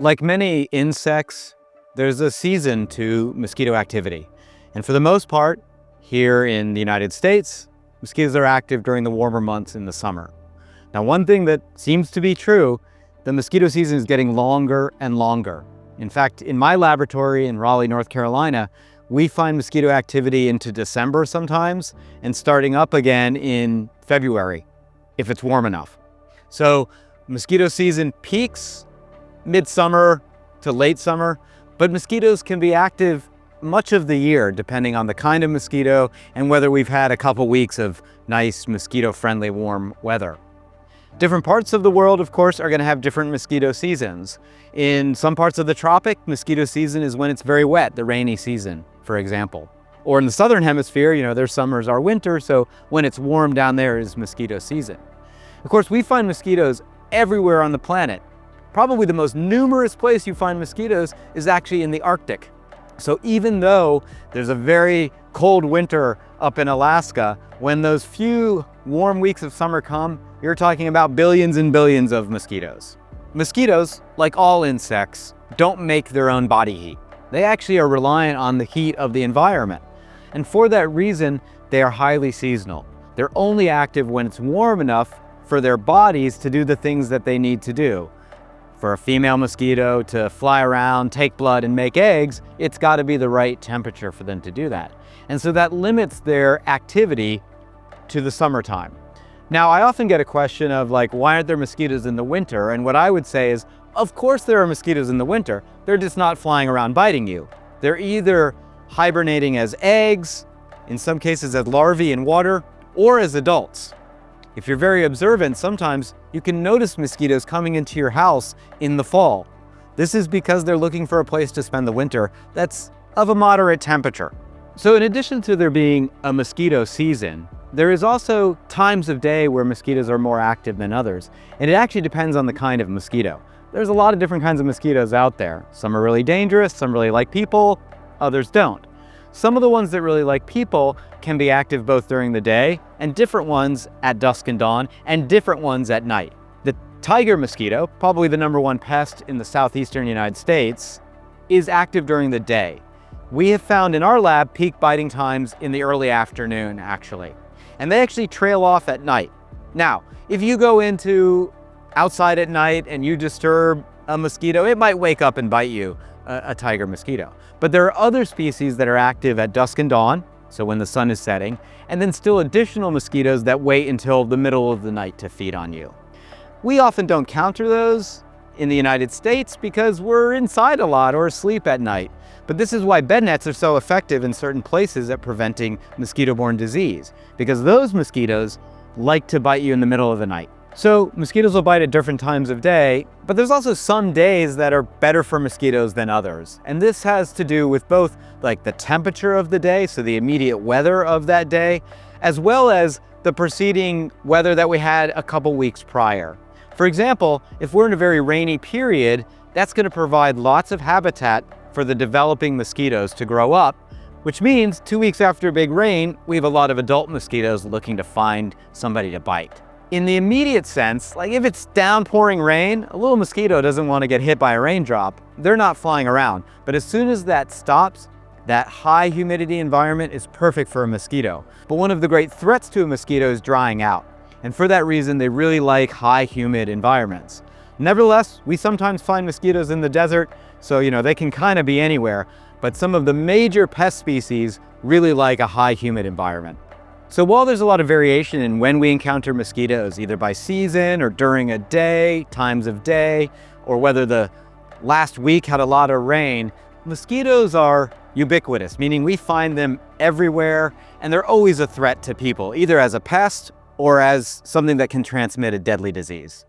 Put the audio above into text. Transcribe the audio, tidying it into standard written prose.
Like many insects, there's a season to mosquito activity. And for the most part, here in the United States, mosquitoes are active during the warmer months in the summer. Now, one thing that seems to be true, the mosquito season is getting longer and longer. In fact, in my laboratory in Raleigh, North Carolina, we find mosquito activity into December sometimes and starting up again in February, if it's warm enough. So mosquito season peaks midsummer to late summer, but mosquitoes can be active much of the year depending on the kind of mosquito and whether we've had a couple weeks of nice mosquito-friendly warm weather. Different parts of the world, of course, are going to have different mosquito seasons. In some parts of the tropic, mosquito season is when it's very wet, the rainy season, for example. Or in the southern hemisphere, their summers are winter, so when it's warm down there is mosquito season. Of course, we find mosquitoes everywhere on the planet. Probably the most numerous place you find mosquitoes is actually in the Arctic. So even though there's a very cold winter up in Alaska, when those few warm weeks of summer come, you're talking about billions and billions of mosquitoes. Mosquitoes, like all insects, don't make their own body heat. They actually are reliant on the heat of the environment. And for that reason, they are highly seasonal. They're only active when it's warm enough for their bodies to do the things that they need to do. For a female mosquito to fly around, take blood, and make eggs, it's got to be the right temperature for them to do that. And so that limits their activity to the summertime. Now, I often get a question of why aren't there mosquitoes in the winter? And what I would say is, of course there are mosquitoes in the winter. They're just not flying around biting you. They're either hibernating as eggs, in some cases as larvae in water, or as adults. If you're very observant, sometimes you can notice mosquitoes coming into your house in the fall. This is because they're looking for a place to spend the winter that's of a moderate temperature. So in addition to there being a mosquito season, there is also times of day where mosquitoes are more active than others. And it actually depends on the kind of mosquito. There's a lot of different kinds of mosquitoes out there. Some are really dangerous, some really like people, others don't. Some of the ones that really like people can be active both during the day and different ones at dusk and dawn and different ones at night. The tiger mosquito, probably the #1 pest in the southeastern United States, is active during the day. We have found in our lab peak biting times in the early afternoon, actually. And they actually trail off at night. Now, if you go outside at night and you disturb a mosquito, it might wake up and bite you, a tiger mosquito. But there are other species that are active at dusk and dawn, so when the sun is setting, and then still additional mosquitoes that wait until the middle of the night to feed on you. We often don't counter those in the United States because we're inside a lot or asleep at night. But this is why bed nets are so effective in certain places at preventing mosquito-borne disease, because those mosquitoes like to bite you in the middle of the night. So mosquitoes will bite at different times of day, but there's also some days that are better for mosquitoes than others. And this has to do with both the temperature of the day, so the immediate weather of that day, as well as the preceding weather that we had a couple weeks prior. For example, if we're in a very rainy period, that's going to provide lots of habitat for the developing mosquitoes to grow up, which means 2 weeks after a big rain, we have a lot of adult mosquitoes looking to find somebody to bite. In the immediate sense, if it's downpouring rain, a little mosquito doesn't want to get hit by a raindrop. They're not flying around. But as soon as that stops, that high humidity environment is perfect for a mosquito. But one of the great threats to a mosquito is drying out. And for that reason, they really like high humid environments. Nevertheless, we sometimes find mosquitoes in the desert, so they can kind of be anywhere. But some of the major pest species really like a high humid environment. So while there's a lot of variation in when we encounter mosquitoes, either by season or during a day, times of day, or whether the last week had a lot of rain, mosquitoes are ubiquitous, meaning we find them everywhere and they're always a threat to people, either as a pest or as something that can transmit a deadly disease.